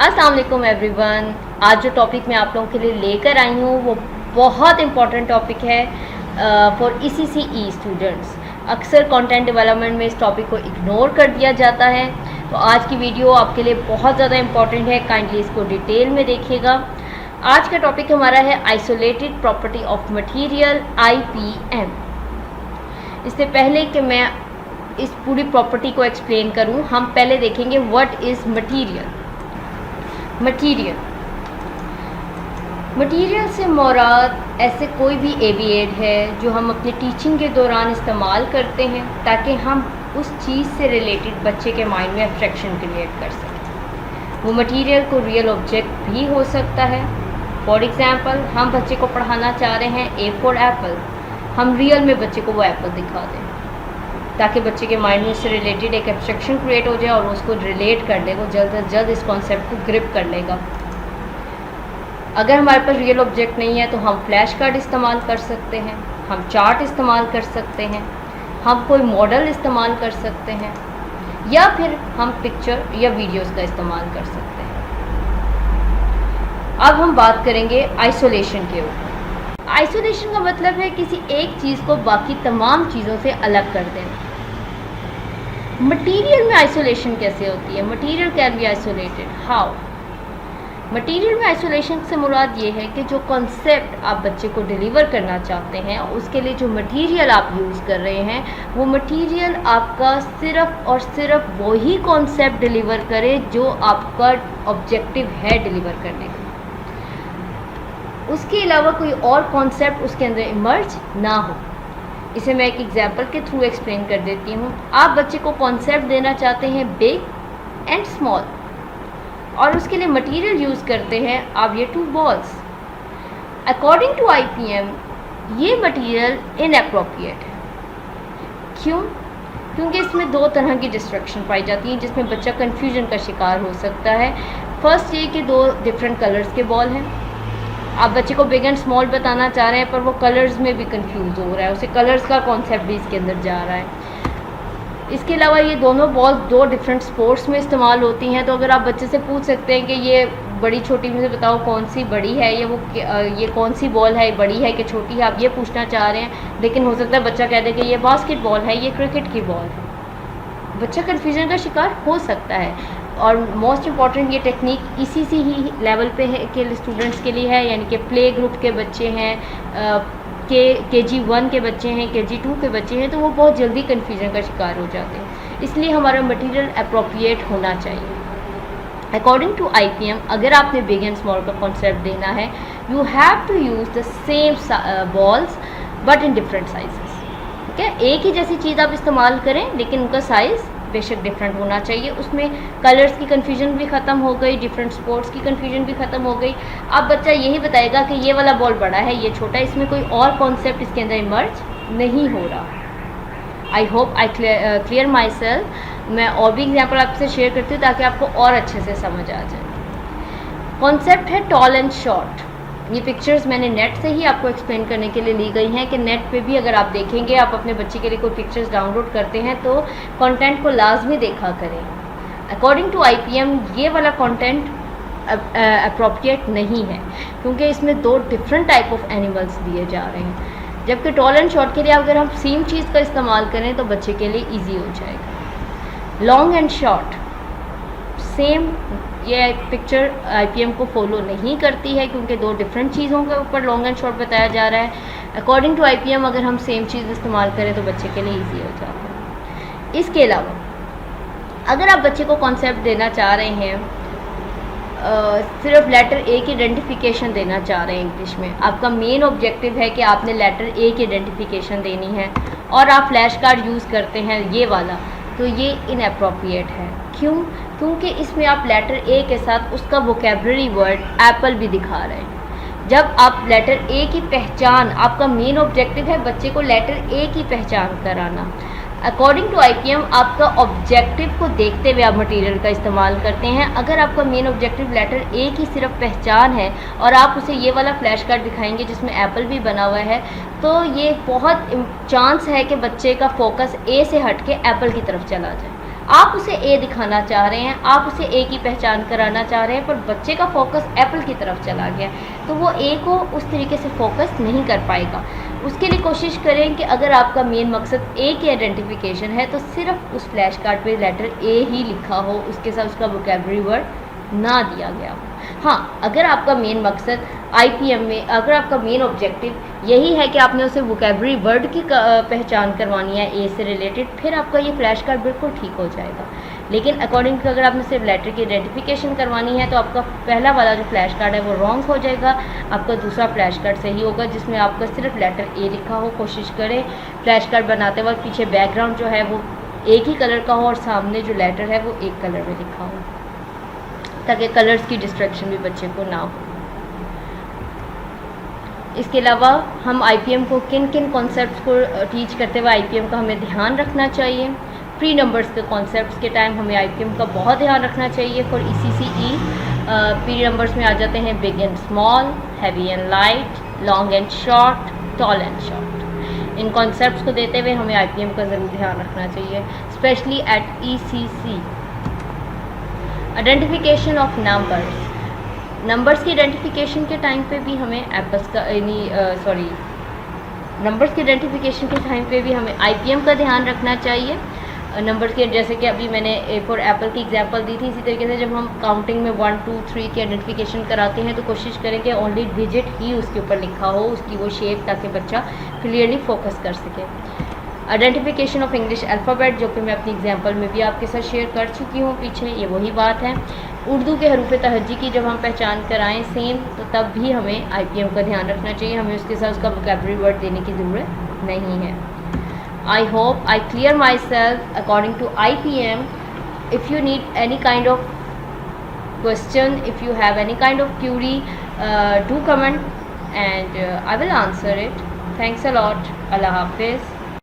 अस्सलाम वालेकुम एवरीवन। आज जो टॉपिक मैं आप लोगों के लिए लेकर आई हूँ वो बहुत इम्पॉर्टेंट टॉपिक है फॉर ECCE स्टूडेंट्स। अक्सर कंटेंट डेवलपमेंट में इस टॉपिक को इग्नोर कर दिया जाता है, तो आज की वीडियो आपके लिए बहुत ज़्यादा इम्पॉर्टेंट है। काइंडली इसको डिटेल में देखिएगा। आज का टॉपिक हमारा है isolated property of material, IPM। इससे पहले कि मैं इस पूरी प्रॉपर्टी को एक्सप्लेन करूं, हम पहले देखेंगे व्हाट इज़ मटीरियल। मटीरियल से मुराद ऐसे कोई भी एविएड है जो हम अपनी टीचिंग के दौरान इस्तेमाल करते हैं ताकि हम उस चीज़ से रिलेटेड बच्चे के माइंड में एब्स्ट्रैक्शन क्रिएट कर सकें। वो मटीरियल को रियल ऑब्जेक्ट भी हो सकता है। फॉर एग्ज़ाम्पल, हम बच्चे को पढ़ाना चाह रहे हैं A फॉर एप्पल, हम रियल में बच्चे को वो एप्पल दिखा दें ताकि बच्चे के माइंड में उससे रिलेटेड एक एब्स्ट्रैक्शन क्रिएट हो जाए और उसको रिलेट कर ले, वो जल्द से जल्द इस कॉन्सेप्ट को ग्रिप कर लेगा। अगर हमारे पास रियल ऑब्जेक्ट नहीं है तो हम फ्लैश कार्ड इस्तेमाल कर सकते हैं, हम चार्ट इस्तेमाल कर सकते हैं, हम कोई मॉडल इस्तेमाल कर सकते हैं, या फिर हम पिक्चर या वीडियोस का इस्तेमाल कर सकते हैं। अब हम बात करेंगे आइसोलेशन के ऊपर। आइसोलेशन का मतलब है किसी एक चीज़ को बाकी तमाम चीज़ों से अलग कर देना। मटीरियल में आइसोलेशन कैसे होती है? Material can be isolated how? Material में आइसोलेशन से मुराद ये है कि जो कॉन्सेप्ट आप बच्चे को डिलीवर करना चाहते हैं, उसके लिए जो मटीरियल आप यूज़ कर रहे हैं, वो मटीरियल आपका सिर्फ़ और सिर्फ वही कॉन्सेप्ट डिलीवर करे जो आपका ऑब्जेक्टिव है डिलीवर करने का। उसके अलावा कोई और कॉन्सेप्ट उसके अंदर इमर्ज ना हो। इसे मैं एक एग्जांपल के थ्रू एक्सप्लेन कर देती हूँ। आप बच्चे को कॉन्सेप्ट देना चाहते हैं बिग एंड स्मॉल, और उसके लिए मटेरियल यूज़ करते हैं आप ये 2 बॉल्स। अकॉर्डिंग टू IPM ये मटेरियल इनएप्रोप्रिएट है। क्यों? क्योंकि इसमें 2 तरह की डिस्ट्रैक्शन पाई जाती हैं जिसमें बच्चा कन्फ्यूजन का शिकार हो सकता है। फर्स्ट ये कि 2 डिफरेंट कलर्स के बॉल हैं, आप बच्चे को बिग एंड स्मॉल बताना चाह रहे हैं पर वो कलर्स में भी कंफ्यूज हो रहा है, उसे कलर्स का कॉन्सेप्ट भी इसके अंदर जा रहा है। इसके अलावा ये दोनों बॉल 2 डिफरेंट स्पोर्ट्स में इस्तेमाल होती हैं। तो अगर आप बच्चे से पूछ सकते हैं कि ये बड़ी छोटी में से बताओ कौन सी बड़ी है, ये कौन सी बॉल है, बड़ी है कि छोटी है, आप ये पूछना चाह रहे हैं, लेकिन हो सकता है बच्चा कह दे कि ये बास्केटबॉल है, ये क्रिकेट की बॉल है। बच्चा कन्फ्यूजन का शिकार हो सकता है। और मोस्ट इम्पॉर्टेंट ये टेक्निक ECCE लेवल पे है के स्टूडेंट्स के लिए है, यानी कि प्ले ग्रुप के बच्चे हैं, KG1 के बच्चे हैं, KG2 के बच्चे हैं, तो वो बहुत जल्दी कन्फ्यूजन का शिकार हो जाते हैं। इसलिए हमारा मटेरियल अप्रोप्रिएट होना चाहिए। अकॉर्डिंग टू IPM अगर आपने बिग एंड स्मॉल का कॉन्सेप्ट देना है, you have to use the same balls but in different sizes. ठीक है, एक ही जैसी चीज़ आप इस्तेमाल करें लेकिन उनका साइज़ बेशक डिफरेंट होना चाहिए। उसमें कलर्स की कन्फ्यूजन भी ख़त्म हो गई, डिफरेंट स्पोर्ट्स की कन्फ्यूजन भी ख़त्म हो गई। अब बच्चा यही बताएगा कि ये वाला बॉल बड़ा है, ये छोटा है, इसमें कोई और कॉन्सेप्ट इसके अंदर इमर्ज नहीं हो रहा। आई hope I clear my self. मैं और भी एग्जाम्पल आपसे शेयर करती हूँ ताकि आपको और अच्छे से समझ आ जाए। कॉन्सेप्ट है टॉल एंड शॉर्ट। ये पिक्चर्स मैंने नेट से ही आपको एक्सप्लेन करने के लिए ली गई हैं कि नेट पे भी अगर आप देखेंगे, आप अपने बच्चे के लिए कोई पिक्चर्स डाउनलोड करते हैं तो कंटेंट को लाजमी देखा करें। अकॉर्डिंग टू IPM ये वाला कंटेंट अप्रोप्रिएट नहीं है क्योंकि इसमें 2 डिफरेंट टाइप ऑफ एनिमल्स दिए जा रहे हैं, जबकि टॉल एंड शॉर्ट के लिए अगर हम सेम चीज़ का इस्तेमाल करें तो बच्चे के लिए ईजी हो जाएगा। लॉन्ग एंड शॉर्ट सेम, ये पिक्चर IPM को फॉलो नहीं करती है क्योंकि 2 डिफरेंट चीज़ों के ऊपर लॉन्ग एंड शॉर्ट बताया जा रहा है। अकॉर्डिंग टू IPM अगर हम सेम चीज़ इस्तेमाल करें तो बच्चे के लिए इजी हो जाता है। इसके अलावा अगर आप बच्चे को कॉन्सेप्ट देना चाह रहे हैं, सिर्फ लेटर A की आइडेंटिफिकेशन देना चाह रहे हैं इंग्लिश में, आपका मेन ऑब्जेक्टिव है कि आपने लेटर A की आइडेंटिफिकेशन देनी है और आप फ्लैश कार्ड यूज़ करते हैं ये वाला, तो ये इनअप्रोप्रिएट है। क्यों? क्योंकि इसमें आप लेटर A के साथ उसका वोकेबलरी वर्ड एप्पल भी दिखा रहे हैं। जब आप लेटर A की पहचान, आपका मेन ऑब्जेक्टिव है बच्चे को लेटर A की पहचान कराना। अकॉर्डिंग टू IPM आपका ऑब्जेक्टिव को देखते हुए आप मटेरियल का इस्तेमाल करते हैं। अगर आपका मेन ऑब्जेक्टिव लेटर A की सिर्फ पहचान है और आप उसे ये वाला फ्लैश कार्ड दिखाएंगे जिसमें एप्पल भी बना हुआ है, तो ये बहुत चांस है कि बच्चे का फोकस A से हट के एप्पल की तरफ चला जाए। आप उसे ए दिखाना चाह रहे हैं, आप उसे ए की पहचान कराना चाह रहे हैं, पर बच्चे का फोकस एप्पल की तरफ चला गया, तो वो ए को उस तरीके से फोकस नहीं कर पाएगा। उसके लिए कोशिश करें कि अगर आपका मेन मकसद ए की आइडेंटिफिकेशन है तो सिर्फ उस फ्लैश कार्ड पे लेटर ए ही लिखा हो, उसके साथ उसका वोकैबुलरी वर्ड ना दिया गया हो। हाँ, अगर आपका मेन मकसद आईपीएम में, अगर आपका मेन ऑब्जेक्टिव यही है कि आपने उसे वोकैबुलरी वर्ड की पहचान करवानी है ए से रिलेटेड, फिर आपका ये फ्लैश कार्ड बिल्कुल ठीक हो जाएगा। लेकिन अकॉर्डिंग टू अगर आपने सिर्फ लेटर की आइडेंटिफिकेशन करवानी है तो आपका पहला वाला जो फ्लैश कार्ड है वो रॉन्ग हो जाएगा, आपका दूसरा फ्लैश कार्ड सही होगा जिसमें आपका सिर्फ लेटर ए लिखा हो। कोशिश करें फ्लैश कार्ड बनाते वक्त पीछे बैकग्राउंड जो है वो एक ही कलर का हो और सामने जो लेटर है वो एक कलर में लिखा हो, ताकि कलर्स की डिस्ट्रैक्शन भी बच्चे को ना हो। इसके अलावा हम आईपीएम को किन किन कॉन्सेप्ट्स को टीच करते हुए आईपीएम का हमें ध्यान रखना चाहिए। प्री नंबर्स के कॉन्सेप्ट्स के टाइम हमें आईपीएम का बहुत ध्यान रखना चाहिए। फॉर ईसीसीई प्री नंबर्स में आ जाते हैं big and small, heavy and light, long and short, tall and short. In concepts को देते हुए हमें आईपीएम का ज़रूर ध्यान रखना चाहिए, specially at ECC. Identification of numbers की आइडेंटिफिकेशन के टाइम पे भी हमें एप्पल्स का नंबर्स की आइडेंटिफिकेशन के टाइम पे भी हमें आईपीएम का ध्यान रखना चाहिए। नंबर्स के, जैसे कि अभी मैंने फॉर एप्पल की एग्जांपल दी थी, इसी तरीके से जब हम काउंटिंग में 1 2 3 की आइडेंटिफिकेशन कराते हैं तो कोशिश करें कि ओनली डिजिट ही उसके ऊपर लिखा हो, उसकी वो शेप, ताकि बच्चा क्लियरली फोकस कर सके। आइडेंटिफिकेशन ऑफ इंग्लिश अल्फ़ाबेट, जो कि मैं अपनी एग्जांपल में भी आपके साथ शेयर कर चुकी हूँ पीछे, ये वही बात है। उर्दू के हरूफ तहज्जी की जब हम पहचान कराएं सेम, तो तब भी हमें आईपीएम का ध्यान रखना चाहिए, हमें उसके साथ उसका वोकैबुलरी वर्ड देने की ज़रूरत नहीं है। I hope I clear myself according to IPM. If you need any kind of question, if you have any kind of query, do comment and I will answer it. Thanks a lot. Allah Hafiz.